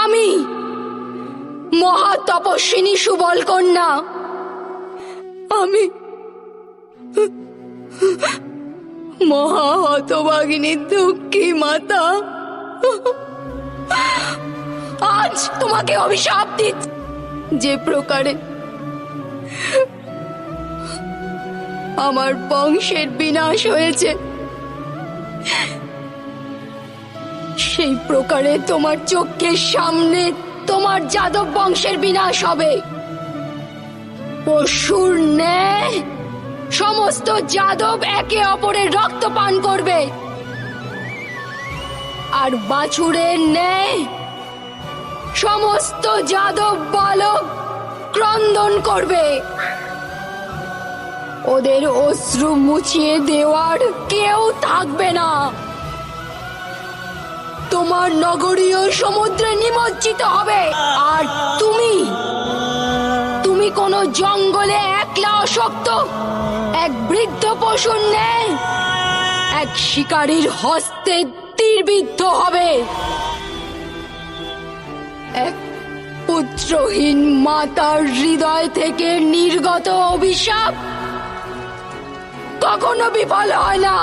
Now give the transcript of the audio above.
আমি মহা তপস্বিনী সুবল কন্যা, আমি মহা হতভাগিনী দুঃখী মাতা আজ তোমাকে অভিশাপ দিচ্ছি। যে প্রকারে আমার বংশের বিনাশ হয়েছে, সেই প্রকারে তোমার চোখের সামনে তোমার যাদব বংশের বিনাশ হবে। পশুর ন্যায় সমস্ত যাদব একে অপরের রক্ত পান করবে, আর বাছুরের ন্যায় সমস্ত যাদব বালক ক্রন্দন করবে। ওদের অশ্রু মুছিয়ে দেওয়ার কেউ থাকবে না। তোমার নগরীয় সমুদ্রে নিমজ্জিত হবে, আর তুমি কোন জঙ্গলে একলা অশক্ত এক বৃদ্ধ পশুর ন্যায় এক শিকারীর হস্তে তীরবিদ্ধ হবে। এক পুত্রহীন মাতার হৃদয় থেকে নির্গত অভিশাপ কখনো বিফল হয় না।